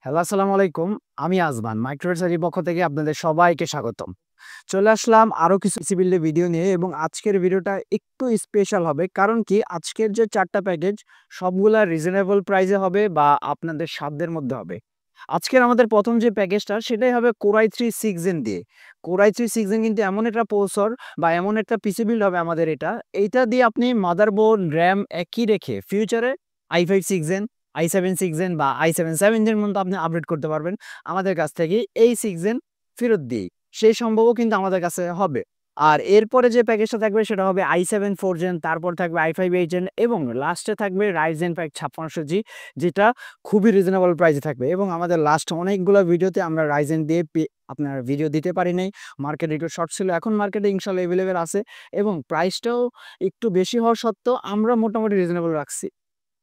Hello, আসসালামু আলাইকুম। আমি আজমান। মাইক্রোসার্জের পক্ষ থেকে আপনাদের সবাইকে স্বাগতম। চলে আসলাম আরো কিছু পিসি বিল্ডের ভিডিও নিয়ে এবং আজকের ভিডিওটা একটু স্পেশাল হবে। কারণ কি আজকের যে ৪ টা প্যাকেজ সবগুলা রিজনেবল প্রাইসে হবে বা আপনাদের সাধ্যের মধ্যে হবে। আজকের আমাদের ১ম যে প্যাকেজটা সেটাই হবে Core i3 6 Gen দিয়ে। Core i3 6 Gen কিন্তু এমন একটা প্রসেসর বা এমন একটা পিসি বিল্ড হবে আমাদের এটা। এইটা দিয়ে আপনি মাদারবোর্ড, RAM একই রেখে ফিউচারে i5 6 Gen i7 6 Gen বা i7 7 Gen পর্যন্ত আপনি আপডেট করতে পারবেন আমাদের কাছ থেকে এই 6 Gen ফেরত দিয়েই। সেই সম্ভবও কিন্তু আমাদের কাছে হবে। আর এরপরে যে প্যাকেজটা থাকবে সেটা হবে i7 4 Gen, তারপর থাকবে i5 8 Gen এবং লাস্টে থাকবে Ryzen 5 5600G, যেটা খুবই রিজনেবল প্রাইসে থাকবে এবং আমাদের লাস্ট অনেকগুলো ভিডিওতে আমরা Ryzen দিয়ে আপনার ভিডিও দিতে পারি নাই। মার্কেটে একটু শর্ট ছিল। এখন মার্কেটে ইনশাআল্লাহ এভেইলেবল আছে এবং প্রাইসটাও একটু বেশি হওয়া সত্ত্বেও আমরা মোটামুটি রিজনেবল রাখছি।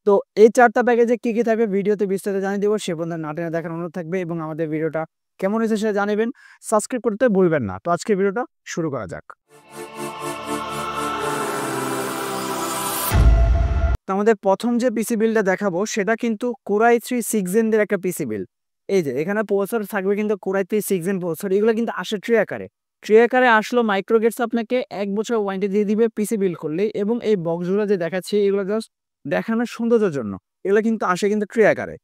তো এই ৪ টা প্যাকেজে কি থাকবে ভিডিওতে বিস্তারিত জানিয়ে দেব। সে পর্যন্ত না টেনে দেখার অনুরোধ থাকবে এবং আমাদের ভিডিওটা কেমন হয়েছে সেটা জানাবেন। সাবস্ক্রাইব করতে ভুলবেন না। তো আজকের ভিডিওটা শুরু করা যাক। তো আমাদের ১ম যে পিসি বিল্ডটা দেখাবো সেটা কিন্তু Core i3 6 Gen দের একটা পিসি বিল্ড। এই যে এখানে প্রসেসর থাকবে কিন্তু Core i3 6 Gen প্রসেসর। এগুলো কিন্তু আসে ট্রে আকারে। ট্রে আকারে আসলো মাইক্রোগেটস আপনাকে ১ বছর ওয়ারেন্টি দিয়ে দিবে পিসি বিল্ড করলেই এবং এই বক্সগুলো যে দেখাচ্ছি এগুলো জাস্ট দেখানোর সৌন্দর্যের জন্য। এগুলো কিন্তু আসে কিন্তু ট্রে আকারে।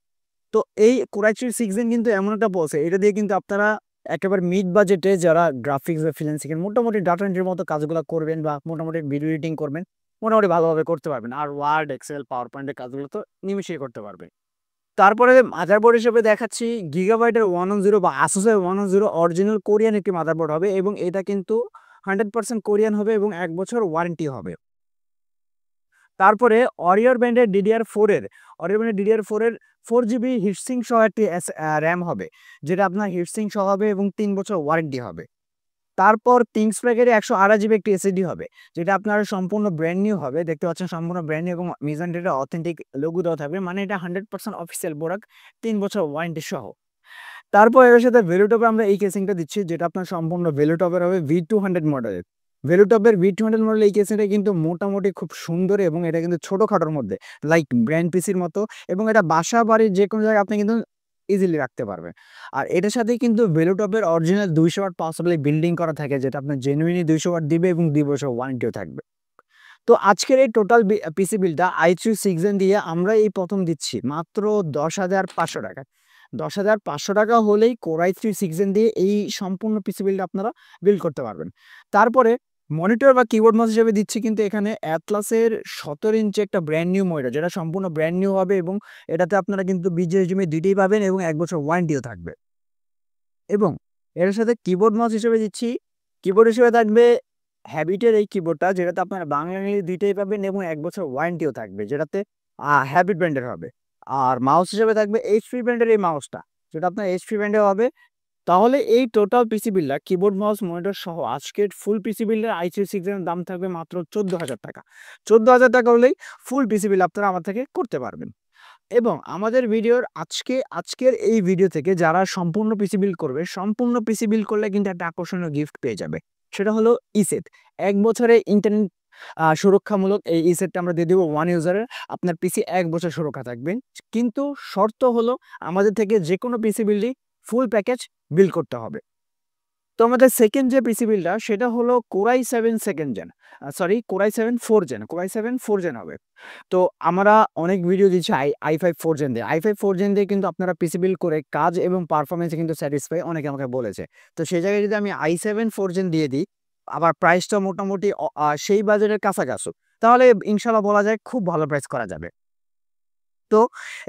তো এই Core i3 6 Gen কিন্তু এমন একটা প্রসেসর, এটা দিয়ে কিন্তু আপনারা একেবারে মিড বাজেটে যারা গ্রাফিক্স বা ফ্রিল্যান্সিং এর মোটামুটি ডাটা এন্ট্রির মতো কাজগুলো করবেন বা মোটামুটি ভিডিও এডিটিং করবেন, মোটামুটি ভালোভাবে করতে পারবেন। আর ওয়ার্ড, এক্সেল, পাওয়ার পয়েন্টের কাজগুলো তো নিমিশেই করতে পারবেন। তারপরে মাদারবোর্ড হিসেবে দেখাচ্ছি গিগাবাইটের 110 বা আসুসের 110 অরিজিনাল কোরিয়ান একটি মাদারবোর্ড হবে এবং এটা কিন্তু 100% কোরিয়ান হবে এবং ১ বছর ওয়ারেন্টি হবে। তারপরে Warrior Band এর DDR4 এর Warrior Band এর DDR4 এর 4 GB হিটসিঙ্ক সহ একটি RAM হবে, যেটা আপনার হিটসিঙ্ক সহ হবে এবং ৩ বছর ওয়ারেন্টি হবে। তারপর Kingspac এর ১২৮ GB একটি SSD হবে, যেটা আপনার সম্পূর্ণ ব্র্যান্ড নিউ হবে। দেখতে পাচ্ছেন সম্পূর্ণ ব্র্যান্ড নিউ এবং মিজানটের অথেন্টিক লোগো দেওয়া থাকবে। মানে এটা 100% অফিসিয়াল প্রোডাক্ট, ৩ বছর ওয়ারেন্টি সহ। তারপর এর সাথে ভেলুটপে আমরা এই কেসিংটা দিচ্ছি, যেটা আপনার সম্পূর্ণ ভেলুটপের হবে V200 মডেলের। ভেলুটপের V200 মডেলের এই কেসিংটা কিন্তু মোটামুটি খুব সুন্দর এবং এটা কিন্তু ছোটখাটোর মধ্যে লাইক ব্র্যান্ড পিসির মতো এবং এটা বাসা বাড়ির যেকোনো জায়গায় আপনি কিন্তু ইজিলি রাখতে পারবেন। আর এটার সাথে কিন্তু ভেলুটপের original ২০০ watt power supply building করা থাকে, যেটা আপনার জেনুইনলি ২০০ ওয়াট দিবে এবং ২ বছর ওয়ারেন্টিও থাকবে। তো আজকের এই টোটাল পিসি বিলটা i3 6 Gen দিয়ে আমরা এই প্রথম দিচ্ছি মাত্র ১০,৫০০ টাকায়। ১০,৫০০ টাকা হলেই Core i3 6 Gen দিয়ে এই সম্পূর্ণ পিসি বিলটা আপনারা বিল্ড করতে পারবেন। তারপরে মনিটর বা কিবোর্ড মাউস হিসেবে দিচ্ছি কিন্তু এখানে Atlas-এর ১৭ ইঞ্চি একটা ব্র্যান্ড নিউ মনিটর, যেটা সম্পূর্ণ ব্র্যান্ড নিউ হবে এবং এটাতে আপনারা কিন্তু BGA দুইটাই পাবেন এবং ১ বছর ওয়ারেন্টিও থাকবে। এবং এর সাথে কিবোর্ড মাউস হিসেবে দিচ্ছি, কিবোর্ড হিসেবে থাকবে হ্যাবিটের এই কিবোর্ডটা, যেটাতে আপনারা বাংলা ইংরেজি দুইটাই পাবেন এবং ১ বছর ওয়ারেন্টিও থাকবে, যেটাতে হ্যাবিট ব্র্যান্ডের হবে। আর মাউস হিসেবে থাকবে এইচপি ব্র্যান্ডের এই মাউসটা, যেটা আপনার এইচপি ব্র্যান্ডের হবে। তাহলে এই টোটাল পিসি বিল্ডার কিবোর্ড মাউস মনিটর সহ আজকের ফুল পিসি বিল্ডার i3 6 এর দাম থাকবে মাত্র ১৪,০০০ টাকা। ১৪,০০০ টাকা হলেই ফুল পিসি বিল্ড আপনারা আমার থেকে করতে পারবেন। এবং আমাদের ভিডিওর আজকের এই ভিডিও থেকে যারা সম্পূর্ণ পিসি বিল্ড করবে, সম্পূর্ণ পিসি বিল্ড করলে কিন্তু একটা আকর্ষণীয় গিফট পেয়ে যাবে। সেটা হলো ইসেট। ১ বছরের ইন্টারনেট সুরক্ষামূলক এই ইসেটটা আমরা দিয়ে দেব 1 ইউজারের। আপনার পিসি ১ বছর সুরক্ষা থাকবে। কিন্তু শর্ত হলো আমাদের থেকে যেকোনো পিসি বিল্ডই ফুল প্যাকেজ বিল্ড করতে হবে। তো আমাদের সেকেন্ড যে পিসি বিল্ডটা সেটা হলো Core i7 2nd Gen, Core i7 4 Gen, Core i7 4 Gen হবে। তো আমরা অনেক ভিডিও দিচ্ছি i5 4 Gen দিয়ে। i5 4 Gen দিয়ে কিন্তু আপনারা পিসি বিল্ড করে কাজ এবং পারফরম্যান্সে কিন্তু স্যাটিসফাই অনেকে আমাকে বলেছে। তো সেই জায়গায় যদি আমি i7 4 Gen দিয়ে দিই, আবার প্রাইসটা মোটামুটি সেই বাজেটের কাছাকাছি, তাহলে ইনশাআল্লাহ বলা যায় খুব ভালো প্রাইস করা যাবে। তো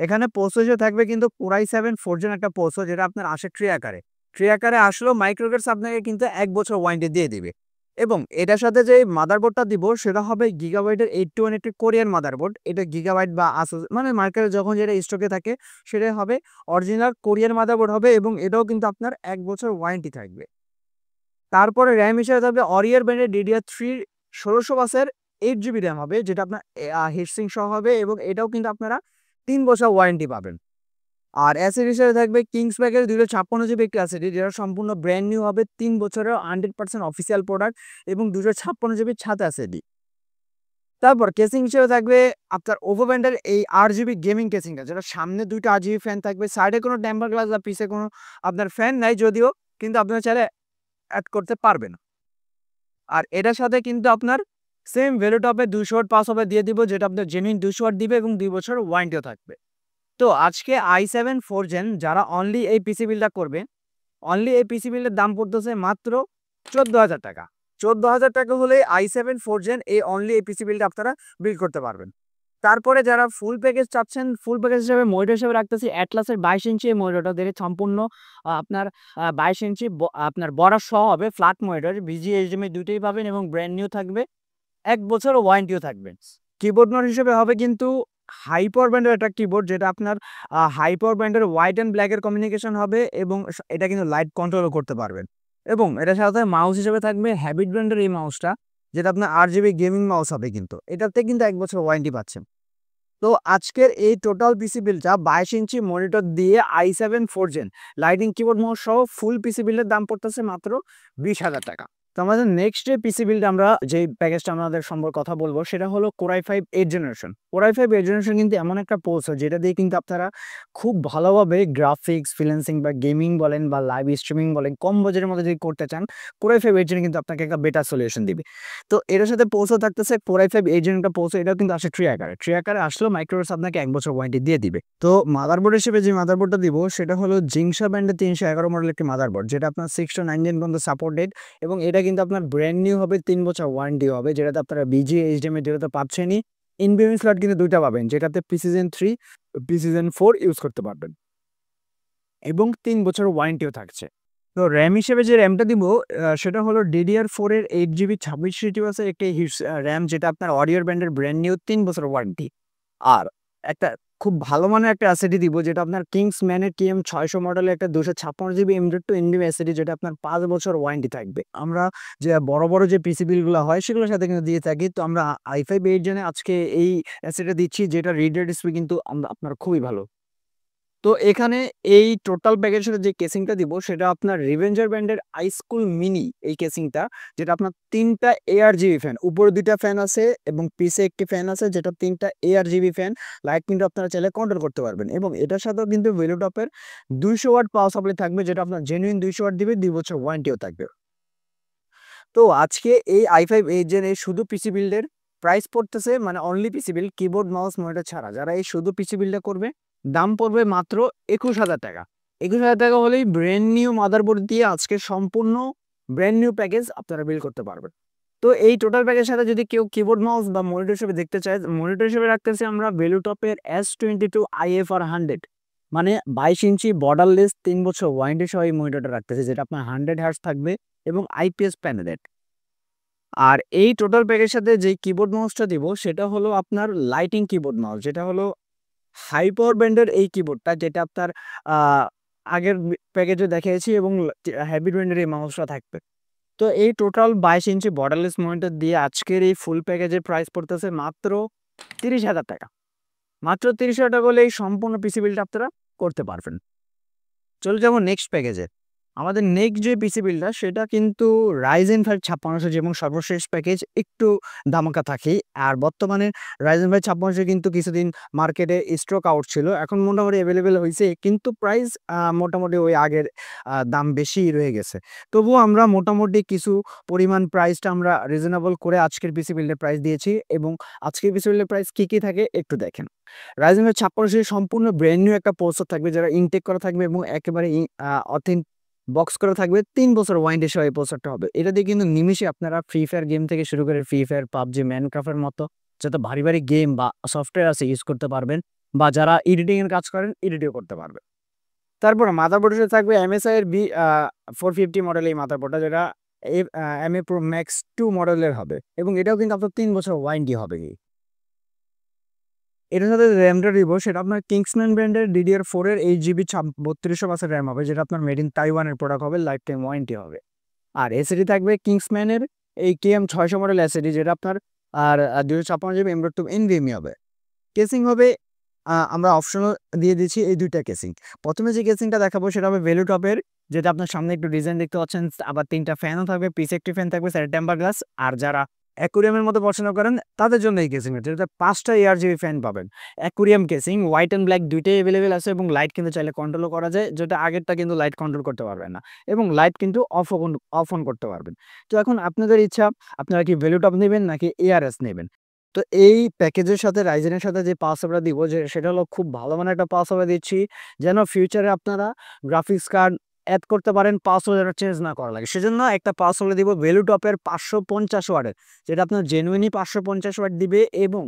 এখানে প্রসেসর থাকবে কিন্তু Core i7 4 Gen একটা প্রসেসর, যেটা আপনার আসে ট্রে আকারে। ট্রে আকারে আসলেও মাইক্রোগেটস আপনাকে কিন্তু ১ বছর ওয়ারেন্টি দিয়ে দিবে। এবং এটার সাথে যে মাদারবোর্ডটা দিব সেটা হবে গিগাবাইটের 8180 কোরিয়ান মাদারবোর্ড। এটা গিগাবাইট বা আসুস মানে মার্কেটে যখন যেটা স্টকে থাকে সেটাই হবে অরিজিনাল কোরিয়ান মাদারবোর্ড হবে এবং এটাও কিন্তু আপনার ১ বছর ওয়ারেন্টি থাকবে। তারপরে RAM হিসেবে থাকবে Warrior Band এর DDR3 ১৬০০ বাসের 8 GB RAM হবে, যেটা আপনার হিটসিঙ্ক সহ হবে এবং এটাও কিন্তু আপনারা ৩ বছর ওয়ারেন্টি পাবেন। আর অ্যাসিড হিসেবে থাকবে Kingspac এর ২৫৬ GB একটি অ্যাসিডি, যেটা সম্পূর্ণ ব্র্যান্ড নিউ হবে, ৩ বছরের 100% অফিসিয়াল প্রোডাক্ট এবং ২৫৬ GB ছাদ অ্যাসিডি। তারপর কেসিং হিসেবে থাকবে আপনার ওভো ব্র্যান্ডের এই RGB গেমিং কেসিংটা, যেটা সামনে 2টা RGB ফ্যান থাকবে, সাইডে কোনো টেম্পার গ্লাস বা পিছে কোনো আপনার ফ্যান নাই যদিও, কিন্তু আপনারা চাইলে অ্যাড করতে পারবেন। আর এটার সাথে কিন্তু আপনার সেম ভ্যালুটপে 200 ওয়াট পাস হবে দিয়ে দিব, যেটা আপনার জেনুইন 200 ওয়াট দিবে এবং 2 বছর ওয়ারেন্টিও থাকবে। তো আজকে i7 4 জেন যারা অনলি এই পিসি বিলটা করবে, অনলি এই পিসি বিলের দাম পড়তেছে মাত্র 14,000 টাকা। 14,000 টাকা হলে i7 4 জেন এই অনলি এই পিসি বিলটা আপনারা বিল্ড করতে পারবেন। তারপরে যারা ফুল প্যাকেজ চাচ্ছেন, ফুল প্যাকেজ হিসেবে মনিটর হিসেবে রাখতেছি অ্যাটলাসের 22 ইঞ্চি এই মনিটরটা দিয়ে সম্পূর্ণ আপনার 22 ইঞ্চি আপনার বড় সহ হবে ফ্ল্যাট মনিটর, VGA HDMI দুইটাই পাবেন এবং ব্র্যান্ড নিউ থাকবে, 1 বছর ওয়ারেন্টিও থাকবে। কিবোর্ড মাউস হিসেবে হবে কিন্তু হাই পাওয়ার ব্যান্ডের একটা কিবোর্ড, যেটা আপনার হাই পাওয়ার ব্যান্ডের হোয়াইট অ্যান্ড ব্ল্যাকের কমিউনিকেশন হবে এবং এটা কিন্তু লাইট কন্ট্রোলও করতে পারবেন। এবং এটার সাথে মাউস হিসেবে থাকবে হ্যাবিট ব্র্যান্ডের এই মাউসটা, যেটা আপনার RGB গেমিং মাউস হবে, কিন্তু এটাতে কিন্তু 1 বছর ওয়ারেন্টি পাচ্ছেন। তো আজকের এই টোটাল পিসি বিলটা 22 ইঞ্চি মনিটর দিয়ে i7 4 gen lighting keyboard mouse সহ ফুল পিসি বিলের দাম পড়তেছে মাত্র 20,000 টাকা। তো আমাদের নেক্সট যে পিসি বিলটা আমরা যে প্যাকেজটা আমাদের সম্পর্কে কথা বলবো সেটা হলো Core i5 8th generation. Core i5 8th generation কিন্তু এমন একটা প্রসেসর যেটা দিয়ে কিন্তু আপনারা খুব ভালোভাবে গ্রাফিক্স ফ্রিল্যান্সিং বা গেমিং বলেন বা লাইভ স্ট্রিমিং বলেন কম বাজেটের মধ্যে যদি করতে চান, Core i5 8th জেন কিন্তু আপনাকে একটা বেটার সলিউশন দিবে। তো এটার সাথে পোর্টও থাকতেছে Core i5 8th জেন একটা পোর্ট, এটাও কিন্তু আসে ট্রি আকারে আসলেও মাইক্রোসফট আপনাকে 1 বছর ওয়ারেন্টি দিয়ে দিবে। তো মাদারবোর্ড হিসেবে যে মাদারবোর্ডটা দিব সেটা হলো জিংসা ব্র্যান্ডের 311 মডেল একটি মাদারবোর্ড, যেটা আপনার 6 to 9 দিন পর্যন্ত সাপোর্টেড এবং এটা কিন্তু আপনার ব্র্যান্ড নিউ হবে, 3 বছর ওয়ারেন্টি হবে, যেটাতে আপনারা VGA HDMI দুটো পাচ্ছেনই। ইনবিল্ট স্লট কিন্তু দুইটা পাবেন, যেটাতে Precision 3 Precision 4 ইউজ করতে পারবেন এবং 3 বছর ওয়ারেন্টিও থাকছে। তো র্যাম হিসেবে যে র্যামটা দিব সেটা হলো DDR4 এর 8GB 26 আছে একটি র্যাম, যেটা আপনার অডিও ব্র্যান্ডের ব্র্যান্ড নিউ 3 বছর ওয়ারেন্টি। আর একটা খুব ভালো মানের একটা এসএসডি দিব, যেটা আপনার কিংসম্যানের TM600 মডেলের একটা 256GB M.2 NVMe এসএসডি, যেটা আপনার 5 বছর ওয়ারেন্টি থাকবে। আমরা যে বড় বড় যে পিসি বিলগুলো হয় সেগুলোর সাথে কিন্তু দিয়ে থাকি। তো আমরা i5 8 জেনে আজকে এই এসএসডি দিচ্ছি, যেটা রিডার ডিসপ্লে কিন্তু আপনার খুবই ভালো। তো এখানে এই টোটাল প্যাকেজের যে কেসিংটা দিব সেটা আপনার রিভেঞ্জার ব্র্যান্ডের আইস্কুল মিনি এই কেসিংটা, যেটা আপনার 3টা ARGB ফ্যান, উপরে 2টা ফ্যান আছে এবং পিছে একটি ফ্যান আছে, যেটা 3টা ARGB ফ্যান, লাইট কিন্তু আপনারা চাইলে কন্ট্রোল করতে পারবেন। এবং এটার সাথেও কিন্তু ভেলোটপের 200 ওয়াট পাওয়ার সাপ্লাই থাকবে, যেটা আপনার জেনুইন 200 ওয়াট দিবে, 2 বছর ওয়ারেন্টিও থাকবে। তো আজকে এই i5 8 জেন এই শুধু পিসি বিল্ডের প্রাইস পড়তেছে, মানে only PC build keyboard mouse monitor ছাড়া যারা এই শুধু পিসি বিল্ডটা করবে, দাম পড়বে মাত্র 21,000 টাকা। 21,000 টাকা হলেই ব্র্যান্ড নিউ মাদারবোর্ড দিয়ে আজকে সম্পূর্ণ ব্র্যান্ড নিউ প্যাকেজ আপনারা বিল করতে পারবেন। তো এই টোটাল প্যাকেজের সাথে যদি কেউ কিবোর্ড মাউস বা মনিটর হিসেবে দেখতে চায়, মনিটর হিসেবে রাখতেছি আমরা ভেলুটপের S22 IFR 100, মানে 22 ইঞ্চি বর্ডারলেস 3 বছর ওয়ারেন্টি সহ এই মনিটরটা রাখতেছি, যেটা আপনার 100 হার্টজ থাকবে এবং IPS প্যানেলের। আর এই টোটাল প্যাকের সাথে যে কিবোর্ড মাউসটা দিব সেটা হলো আপনার লাইটিং কিবোর্ড মাউস, যেটা হলো হাই পাওয়ার ব্র্যান্ডের এই কিবোর্ডটা, যেটা আপনার আগের প্যাকেজে দেখিয়েছি এবং হ্যাভি ব্র্যান্ডের এই মাউসটা থাকবে। তো এই টোটাল 22 ইঞ্চি বর্ডারলেস মনিটর দিয়ে আজকের এই ফুল প্যাকেজের প্রাইস পড়তেছে মাত্র 30,000 টাকা। মাত্র 30,000 টাকা হলে এই সম্পূর্ণ পিসি বিলটা আপনারা করতে পারবেন। চলে যাবো নেক্সট প্যাকেজে। আমাদের নেক্সট যে পিসি বিলটা সেটা কিন্তু Ryzen 5 5600 এবং সর্বশেষ প্যাকেজ একটু ধামাকা থাকেই। আর বর্তমানে Ryzen 5 5600 কিন্তু কিছুদিন মার্কেটে স্টক আউট ছিল, এখন মোটামুটি অ্যাভেলেবেল হয়েছে, কিন্তু প্রাইস মোটামুটি ওই আগের দাম বেশি রয়ে গেছে। তবুও আমরা মোটামুটি কিছু পরিমাণ প্রাইসটা আমরা রিজনেবল করে আজকের পিসি বিল্ডের প্রাইস দিয়েছি। এবং আজকের পিসি বিল্ডের প্রাইস কী কী থাকে একটু দেখেন। Ryzen 5 5600 সম্পূর্ণ ব্র্যান্ড নিউ একটা প্রসেসর থাকবে, যারা ইনটেক করা থাকবে এবং একেবারে বক্স করা থাকবে, 3 বছর ওয়ারেন্টি সহ এই প্রসেসরটা হবে। এটা দিয়ে কিন্তু নিমিষে আপনারা ফ্রি ফায়ার গেম থেকে শুরু করে ফ্রি ফায়ার, পাবজি, মাইনক্রাফটের মতো যত ভারী ভারী গেম বা সফটওয়্যার আছে ইউজ করতে পারবেন, বা যারা এডিটিং এর কাজ করেন এডিটও করতে পারবেন। তারপর মাদারবোর্ডে থাকবে MSI এর B450 মডেল এই মাদারবোর্ডটা, যেটা MA Pro Max 2 মডেলের হবে এবং এটাও কিন্তু আপনার 3 বছর ওয়ারেন্টি হবে। এটার সাথে র্যামটা দিব সেটা আপনার কিংসম্যান ব্র্যান্ডের DDR4 এর 8GB 3200 বাসের র্যাম হবে, যেটা আপনার মেড ইন তাইওয়ানের প্রোডাক্ট হবে, লাইফ টাইম ওয়ারেন্টি হবে। আর এসএসডি থাকবে কিংসম্যানের এই KM600 মডেল এসএসডি, যেটা আপনার আর 256GB M.2 NVMe হবে। কেসিং হবে আমরা অপশনও দিয়ে দিচ্ছি এই দুইটা কেসিং। প্রথমে যে কেসিংটা দেখাবো সেটা হবে ভেলুটপের, যেটা আপনার সামনে একটু ডিজাইন দেখতে পাচ্ছেন, আবার 3টা ফ্যানও থাকবে, পিছে একটি ফ্যান থাকবে, সাইডে টেম্পার গ্লাস। আর যারা অ্যাকুরিয়ামের মতো পছন্দ করেন তাদের জন্য এই কেসিং, যেটা 5টা ARGB ফ্যান পাবেন। Aquarium casing white and black দুইটাই অ্যাভেলেবেল আছে এবং লাইট কিন্তু চাইলে কন্ট্রোলও করা যায়, যেটা আগেরটা কিন্তু লাইট কন্ট্রোল করতে পারবেন না এবং লাইট কিন্তু অফ অন করতে পারবেন। তো এখন আপনাদের ইচ্ছা আপনারা কি ভ্যালু টপ নেবেন নাকি ARS নেবেন। তো এই প্যাকেজের সাথে রাইজেনের সাথে যে পাওয়ার সাপ্লাই দিব যে সেটা হলো খুব ভালো মানের একটা পাওয়ার সাপ্লাই দিচ্ছি, যেন ফিউচারে আপনারা গ্রাফিক্স কার্ড অ্যাড করতে পারেন, পাওয়ার যেন চেঞ্জ না করা লাগে। সেজন্য একটা পাওয়ার সাপ্লাই দিব ভ্যালু টপের 550 ওয়াটের, যেটা আপনার জেনুইনই 550 ওয়াট দিবে এবং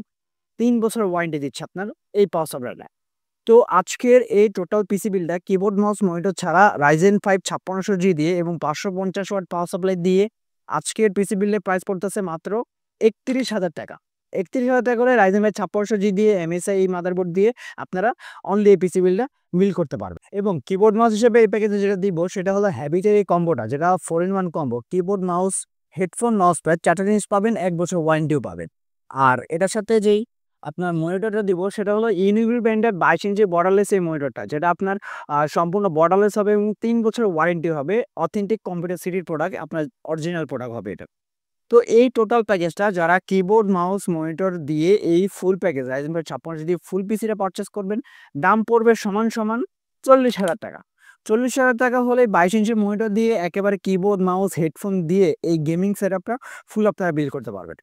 3 বছর ওয়ারেন্টি দিচ্ছে আপনার এই পাওয়ার সাপ্লাইটা। তো আজকের এই টোটাল পিসি বিলটা কিবোর্ড মাউস মনিটর ছাড়া রাইজেন 5 5600G দিয়ে এবং 550 ওয়াট পাওয়ার সাপ্লাই দিয়ে আজকের পিসি বিলের প্রাইস পড়তেছে মাত্র ৩১,০০০ টাকা। ৩১,০০০ টাকা করে রাইজেন 5 5600G দিয়ে MSI এই মাদারবোর্ড দিয়ে আপনারা অনলি এই পিসি বিলটা বিল করতে পারবেন। এবং কিবোর্ড মাউস হিসেবে এই প্যাকেজে যেটা দিব সেটা হলো হ্যাবিটের এই কম্বোটা, যেটা 4-in-1 combo. Keyboard mouse, headphone, mouse pad 4টা জিনিস পাবেন, 1 বছর ওয়ারেন্টিও পাবেন। আর এটার সাথে যেই আপনার মনিটরটা দিব সেটা হলো ইউনিবিল ব্র্যান্ডের 22 ইঞ্চি বর্ডারলেস এই মনিটরটা, যেটা আপনার সম্পূর্ণ বর্ডারলেস হবে এবং 3 বছর ওয়ারেন্টি হবে। অথেন্টিক কম্পিউটার সিটির প্রোডাক্ট, আপনার অরিজিনাল প্রোডাক্ট হবে এটা। তো এই টোটাল প্যাকেজটা যারা কিবোর্ড মাউস মনিটর দিয়ে এই ফুল প্যাকেজ রাইজেন 5 5600 দিয়ে ফুল পিসিটা পারচেস করবেন, দাম পড়বে সমান সমান 40,000 টাকা। 40,000 টাকা হলে 22 ইঞ্চি মনিটর দিয়ে একেবারে কিবোর্ড মাউস হেডফোন দিয়ে এই গেমিং সেটআপটা ফুল আপনারা বিল্ড করতে পারবেন।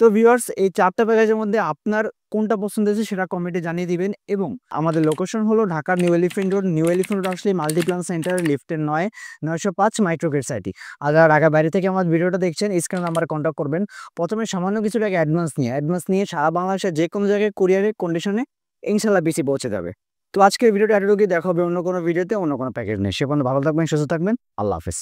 তো ভিউয়ার্স, এই 4টা প্যাকেজের মধ্যে আপনার কোনটা পছন্দ হয়েছে সেটা কমেন্টে জানিয়ে দিবেন। এবং আমাদের লোকেশন হলো ঢাকার new elephant road. New elephant road আসলে মাল্টিপ্লান সেন্টার লিফটের 905 মাইক্রোগেট সাইটি। আর যারা ঢাকার বাইরে থেকে আমার ভিডিওটা দেখছেন স্ক্রিনে নাম্বারে কন্ট্যাক্ট করবেন। প্রথমে সামান্য কিছু টাকা অ্যাডভান্স নিয়ে সারা বাংলাদেশের যে কোনো জায়গায় কুরিয়ারের কন্ডিশনে ইনশাল্লাহ পিসি পৌঁছে যাবে। তো আজকের ভিডিওটা এতটুকুই, দেখা হবে অন্য কোনো ভিডিওতে অন্য কোনো প্যাকেজ নেই। সে পর্যন্ত ভালো থাকবেন, সুস্থ থাকবেন। আল্লাহ হাফেজ।